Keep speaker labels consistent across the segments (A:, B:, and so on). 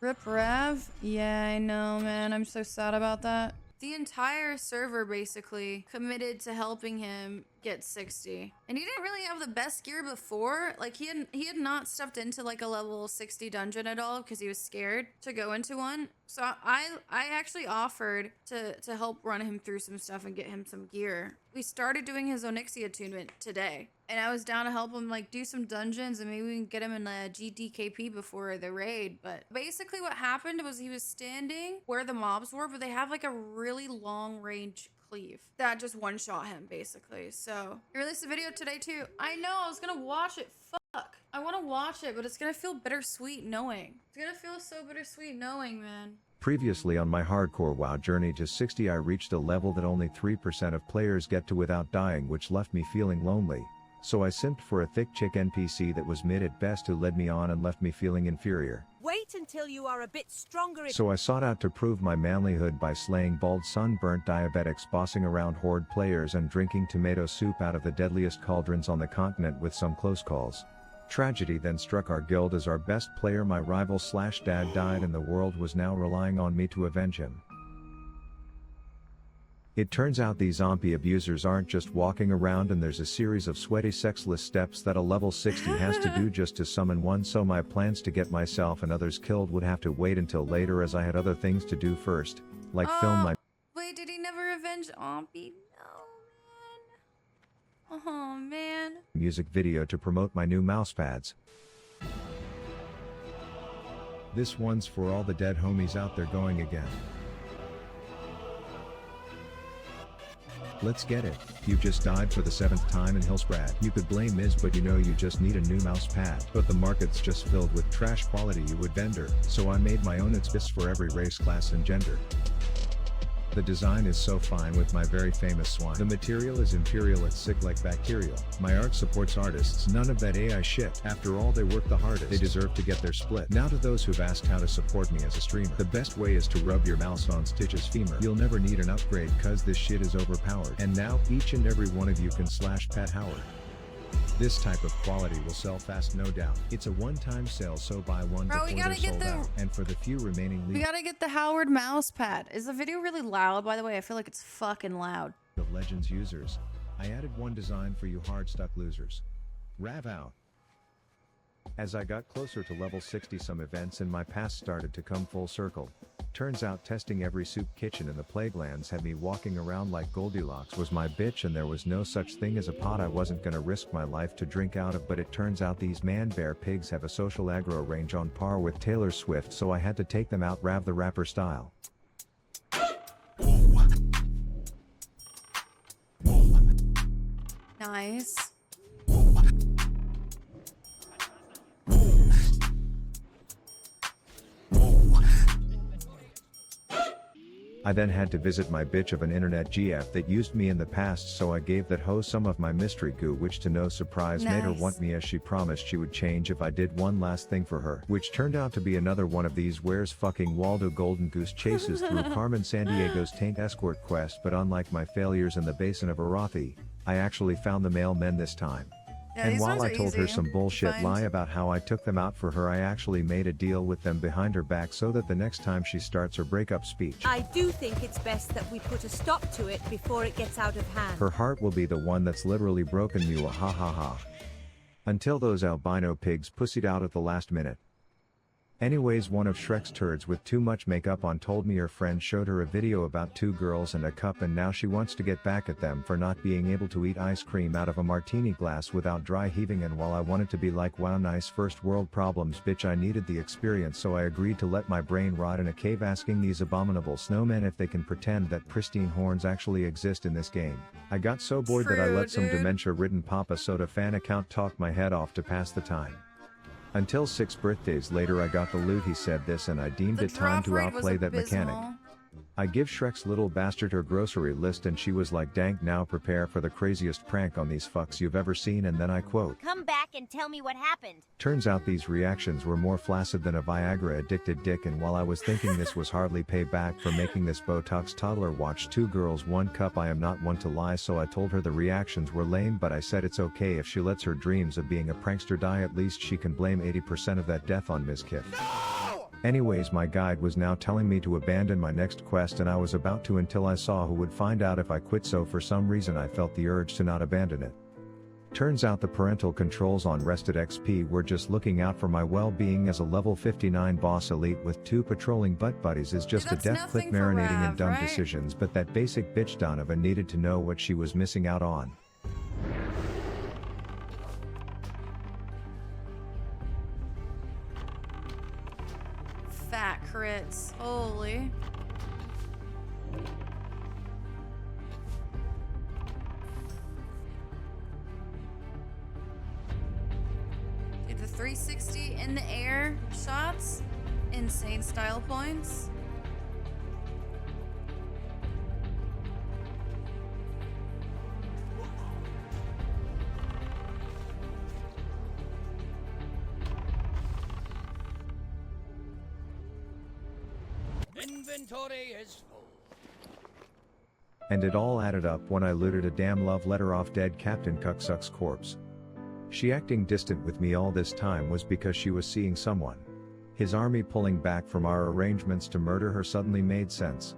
A: Rip Rev? Yeah, I know, man. I'm so sad about that. The entire server basically committed to helping him get 60. And he didn't really have the best gear before. Like he had not stepped into like a level 60 dungeon at all because he was scared to go into one. So I actually offered to help run him through some stuff and get him some gear. We started doing his Onyxia attunement today. And I was down to help him like do some dungeons and maybe we can get him in a GDKP before the raid. But basically what happened was he was standing where the mobs were, but they have like a really long range cleave that just one shot him basically. So he released a video today too. I know, I was gonna watch it. Fuck. I want to watch it, but it's gonna feel bittersweet knowing. It's gonna feel so bittersweet knowing, man.
B: Previously on my hardcore WoW journey to 60, I reached a level that only 3% of players get to without dying, which left me feeling lonely. So I simped for a thick chick NPC that was mid at best who led me on and left me feeling inferior.
C: Wait until you are a bit stronger.
B: So I sought out to prove my manlyhood by slaying bald sunburnt diabetics, bossing around horde players and drinking tomato soup out of the deadliest cauldrons on the continent with some close calls. Tragedy then struck our guild as our best player, my rival / dad, died and the world was now relying on me to avenge him. It turns out these zombie abusers aren't just walking around, and there's a series of sweaty sexless steps that a level 60 has to do just to summon one, so my plans to get myself and others killed would have to wait until later as I had other things to do first, like film my—
A: Wait, did he never avenge Ompy? No, man. Oh, man.
B: music video to promote my new mousepads. This one's for all the dead homies out there going again. Let's get it. You just died for the 7th time in Hillsbrad. You could blame Miz, but you know you just need a new mouse pad. But the market's just filled with trash quality you would vendor. So I made my own. It's best for every race, class and gender. The design is so fine with my very famous swine. The material is imperial, it's sick like bacterial. My art supports artists, none of that AI shit. After all, they work the hardest. They deserve to get their split. Now to those who've asked how to support me as a streamer. The best way is to rub your mouse on Stitch's femur. You'll never need an upgrade cause this shit is overpowered. And now, each and every one of you can /Pat Howard. This type of quality will sell fast, no doubt. It's a one-time sale, so buy one before they're sold out. And for the few remaining
A: we gotta get the Howard mouse pad. Is the video really loud, by the way? I feel like it's fucking loud.
B: Of Legends users, I added one design for you hard-stuck losers. Rav out. As I got closer to level 60, some events in my past started to come full circle. Turns out testing every soup kitchen in the Plaguelands had me walking around like Goldilocks was my bitch, and there was no such thing as a pot I wasn't gonna risk my life to drink out of. But it turns out these man-bear pigs have a social aggro range on par with Taylor Swift, so I had to take them out Rav the Rapper style.
A: Nice.
B: I then had to visit my bitch of an internet GF that used me in the past, so I gave that hoe some of my mystery goo, which to no surprise made her want me, as she promised she would change if I did one last thing for her, which turned out to be another one of these where's fucking Waldo Golden Goose chases through Carmen Sandiego's Taint escort quest. But unlike my failures in the Basin of Arathi, I actually found the male men this time.
A: Yeah,
B: and while I told her some bullshit lie about how I took them out for her, I actually made a deal with them behind her back so that the next time she starts her breakup speech,
C: I do think it's best that we put a stop to it before it gets out of hand.
B: her heart will be the one that's literally broken. You ha ha ha. Until those albino pigs pussied out at the last minute. Anyways, one of Shrek's turds with too much makeup on told me her friend showed her a video about 2 girls and a cup, and now she wants to get back at them for not being able to eat ice cream out of a martini glass without dry heaving. And while I wanted to be like, wow, nice first world problems bitch, I needed the experience, so I agreed to let my brain rot in a cave asking these abominable snowmen if they can pretend that pristine horns actually exist in this game. I got so bored that I let some dementia-ridden Papa Soda fan account talk my head off to pass the time. Until 6 birthdays later I got the loot he said this, and I deemed it time to outplay that mechanic. I give Shrek's little bastard her grocery list and she was like, dang, now prepare for the craziest prank on these fucks you've ever seen. And then I quote,
D: come back and tell me what happened.
B: Turns out these reactions were more flaccid than a Viagra addicted dick, and while I was thinking this was hardly payback for making this Botox toddler watch 2 girls 1 cup, I am not one to lie, so I told her the reactions were lame, but I said it's okay if she lets her dreams of being a prankster die, at least she can blame 80% of that death on Ms. Kiff.
E: No!
B: Anyways, my guide was now telling me to abandon my next quest, and I was about to until I saw who would find out if I quit, so for some reason I felt the urge to not abandon it. Turns out the parental controls on Rested XP were just looking out for my well-being, as a level 59 boss elite with 2 patrolling butt buddies is just a
A: that's
B: death click
A: nothing for
B: marinating in
A: Rav,
B: dumb
A: right?
B: decisions, but that basic bitch Donovan needed to know what she was missing out on.
A: Fat crits. Holy. Dude, the 360 in the air shots. Insane style points.
E: Inventory is full.
B: And it all added up when I looted a damn love letter off dead Captain Cucksuck's corpse. She acting distant with me all this time was because she was seeing someone. His army pulling back from our arrangements to murder her suddenly made sense.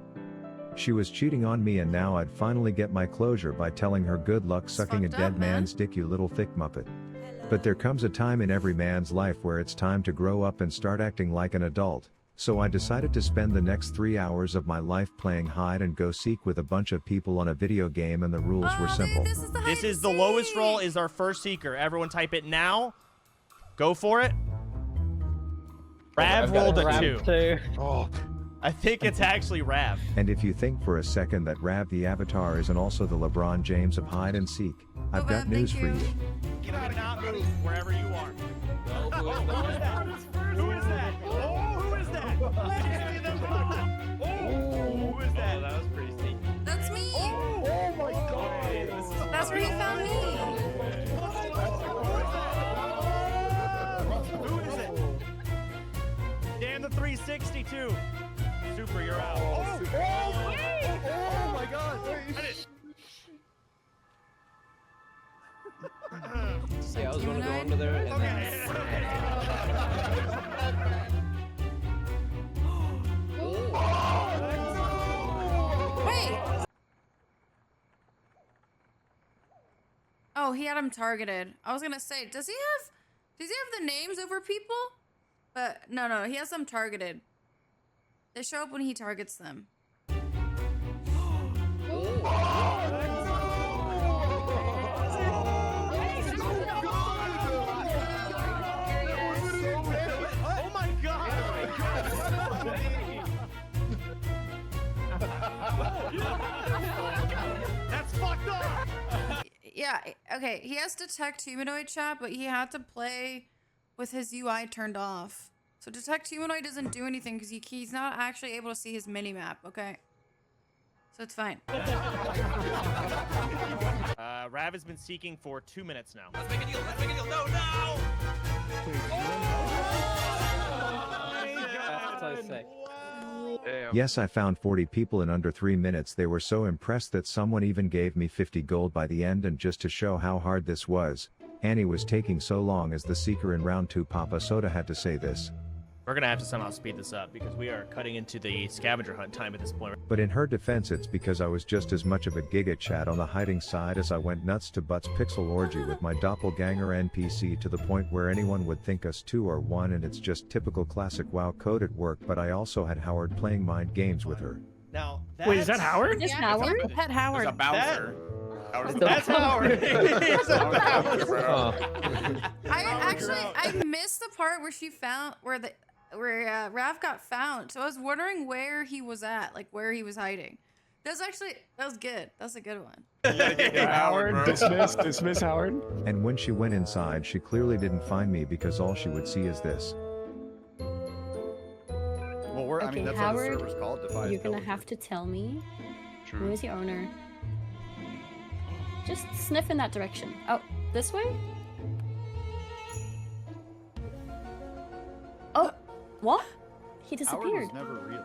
B: She was cheating on me, and now I'd finally get my closure by telling her good luck sucking a
A: fucked
B: dead
A: up, man.
B: man's dick, you little thick muppet. But there comes a time in every man's life where it's time to grow up and start acting like an adult. So I decided to spend the next 3 hours of my life playing hide and go seek with a bunch of people on a video game, and the rules were
A: Oh,
B: simple.
A: dude, this is the,
F: This
A: hide
F: is
A: and
F: the lowest
A: seek.
F: roll is our first seeker. Everyone type it now. Go for it. Rav rolled a 2.
G: Oh,
F: I think it's actually Rav.
B: And if you think for a second that Rav the Avatar isn't also the LeBron James of hide and seek, I've
A: Oh,
B: got
A: man,
B: news
A: thank
B: for
A: you.
B: you.
F: Get out and not move wherever you are. Who is that? Who is that? Oh, who is that? Give me the block. Oh, who is that? That was pretty sneaky.
A: That's me.
G: oh my God!
A: That's where he found me.
F: Who is it? Damn the 362. Super, you're out.
G: Oh my God!
H: Yeah, I was gonna go
A: Humanoid?
H: under there and then...
A: Wait. Oh, he had him targeted. I was gonna say, does he have the names over people? But no, he has them targeted. They show up when he targets them.
F: Oh my god! That's fucked up!
A: Yeah, okay, he has Detect Humanoid chat, but he had to play with his UI turned off. So Detect Humanoid doesn't do anything because he's not actually able to see his mini-map, okay? So it's fine.
F: Rav has been seeking for 2 minutes now.
E: Let's make a deal. Let's make a deal. No, no!
H: That's what I say.
B: Yes, I found 40 people in under 3 minutes. They were so impressed that someone even gave me 50 gold by the end, and just to show how hard this was, Annie was taking so long as the seeker in round 2. Papa Soda had to say this.
F: We're gonna have to somehow speed this up because we are cutting into the scavenger hunt time at this point.
B: But in her defense, it's because I was just as much of a giga chat on the hiding side as I went nuts to Butt's pixel orgy with my doppelganger NPC, to the point where anyone would think us 2 or 1, and it's just typical classic WoW code at work. But I also had Howard playing mind games with her.
F: Now,
I: Wait, is that Howard?
C: This Howard?
A: Pet Howard.
E: There's a bouncer.
F: That's Howard. He's a bouncer.
A: I missed the part where she found where Rav got found. So I was wondering where he was at, like where he was hiding. That was good. That's a good one.
I: Howard, dismiss Howard.
B: And when she went inside, she clearly didn't find me because all she would see is this.
G: Well, I mean,
J: Okay,
G: that's
J: Howard,
G: how the server's called. Defies
J: You're gonna
G: pillaging.
J: have to tell me who
G: True.
J: is the owner. Just sniff in that direction. Oh, this way? Oh, what? He
G: Howard
J: disappeared.
G: was never real.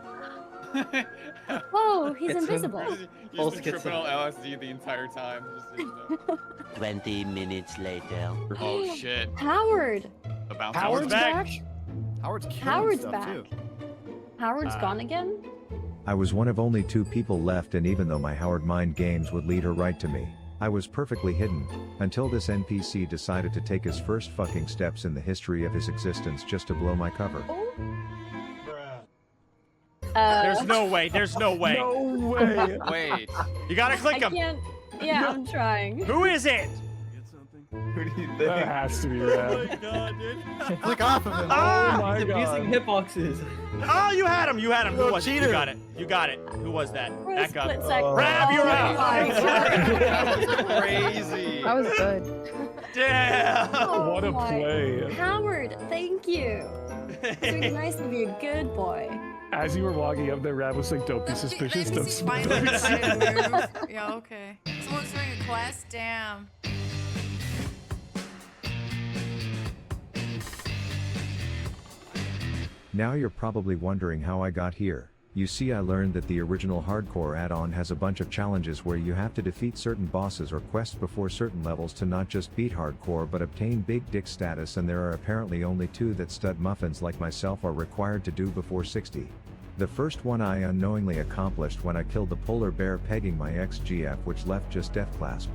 J: Whoa, he's
H: It's him.
J: invisible.
H: Full schizo.
E: LSD the entire time. Just so you know.
K: 20 minutes later.
E: Oh shit.
J: Howard!
E: The bouncer.
I: Howard's
F: back.
I: back?
G: Howard's killing
J: Howard's
G: stuff
J: back.
G: too.
J: Howard's gone again?
B: I was one of only 2 people left, and even though my Howard mind games would lead her right to me, I was perfectly hidden, until this NPC decided to take his first fucking steps in the history of his existence just to blow my cover.
F: There's no way. There's no way.
I: No way.
E: Wait.
F: You gotta
J: I
F: click him.
J: can't. Yeah, I'm trying.
F: Who is it?
G: Who do you think?
I: That has to be Rad.
F: God, dude.
G: Click off of him.
F: Ah!
I: Oh my
H: He's abusing
I: god.
H: hitboxes.
F: Oh, you had him. You had him. Who
G: Little
F: was it? You
G: cheater.
F: got it. You got it. Who was that?
J: For a
F: Back
J: split
F: up.
J: second.
F: Rab, you're out.
J: my God.
E: That was crazy.
A: That was good.
F: Damn.
J: Oh
I: What a
J: my-
I: play.
J: Howard, thank you. It's really nice to be a good boy.
I: As you were walking up there, Rad was like, don't be suspicious,
A: The
I: don't
A: NPC
I: smile.
A: finally decided to move. Yeah, okay. Someone's doing a quest? Damn.
B: Now you're probably wondering how I got here. You see, I learned that the original hardcore add-on has a bunch of challenges where you have to defeat certain bosses or quests before certain levels to not just beat hardcore but obtain big dick status, and there are apparently only 2 that stud muffins like myself are required to do before 60. The first one I unknowingly accomplished when I killed the polar bear pegging my ex-GF, which left just death clasp.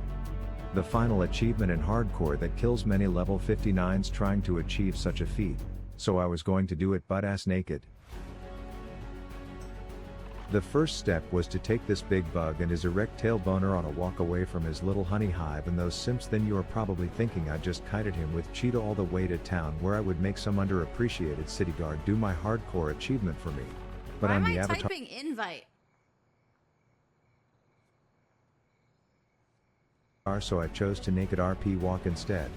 B: The final achievement in hardcore that kills many level 59s trying to achieve such a feat, so I was going to do it butt-ass naked. The first step was to take this big bug and his erect tail boner on a walk away from his little honey hive, and those simps then you are probably thinking I just kited him with Cheetah all the way to town where I would make some underappreciated city guard do my hardcore achievement for me. But
A: Why
B: I'm
A: am
B: the
A: I
B: avatar
A: typing invite?
B: so I chose to naked RP walk instead.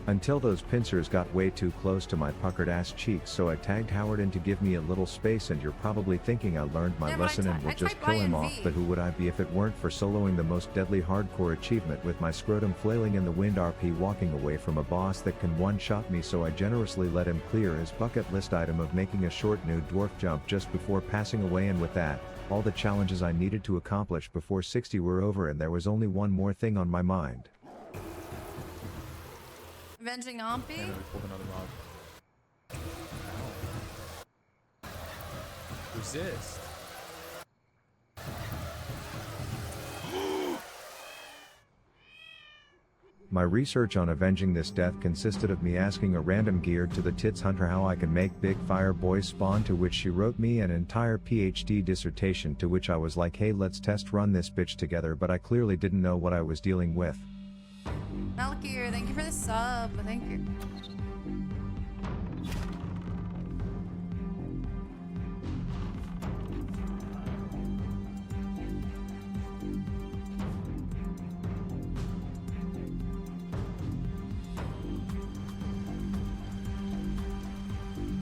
B: Until those pincers got way too close to my puckered ass cheeks, so I tagged Howard in to give me a little space, and you're probably thinking I learned my
A: Yeah, but
B: lesson and
A: I
B: will just
A: typed
B: kill him off,
A: INV.
B: but who would I be if it weren't for soloing the most deadly hardcore achievement with my scrotum flailing in the wind RP walking away from a boss that can one-shot me, so I generously let him clear his bucket list item of making a short nude dwarf jump just before passing away, and with that, all the challenges I needed to accomplish before 60 were over, and there was only one more thing on my mind.
A: Avenging Ompy?
E: Resist.
B: My research on avenging this death consisted of me asking a random geared to the tits hunter how I can make big fire boys spawn, to which she wrote me an entire PhD dissertation, to which I was like, hey, let's test run this bitch together, but I clearly didn't know what I was dealing with.
A: Malkir, thank you for the sub. Thank you.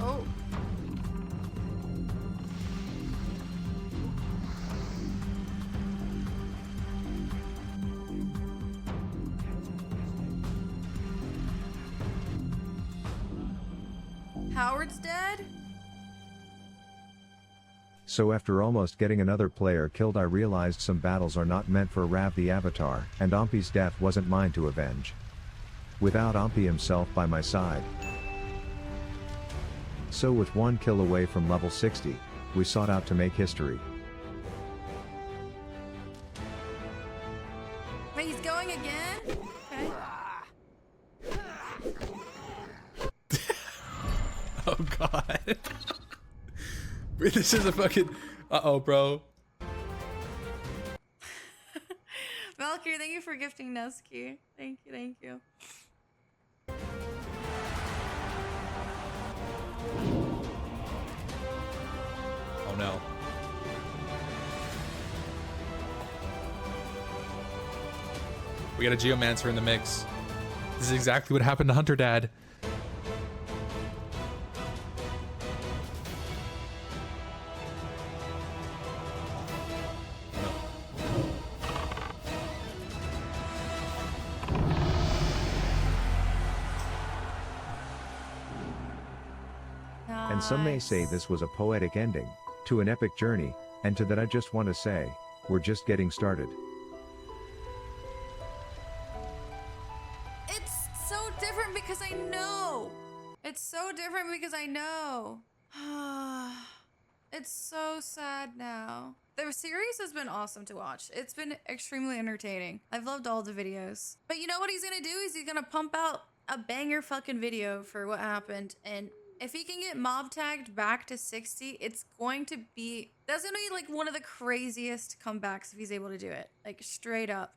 A: Oh. Howard's dead?
B: So after almost getting another player killed, I realized some battles are not meant for Rav the Avatar, and Ompy's death wasn't mine to avenge. Without Ompy himself by my side. So with one kill away from level 60, we sought out to make history.
A: Wait, he's going again? Okay.
L: Oh god. This is a fucking... Uh-oh, bro.
A: Valkyrie, thank you for gifting Neski. Thank you, thank you.
L: Oh no. We got a Geomancer in the mix. This is exactly what happened to Hunter Dad.
B: And some may say this was a poetic ending to an epic journey, and to that I just want to say, we're just getting started.
A: It's so different because I know. It's so different because I know. It's so sad now. The series has been awesome to watch. It's been extremely entertaining. I've loved all the videos. But you know what he's gonna do is he's gonna pump out a banger fucking video for what happened. And if he can get mob tagged back to 60, it's going to be, that's gonna be like one of the craziest comebacks if he's able to do it. Like straight up.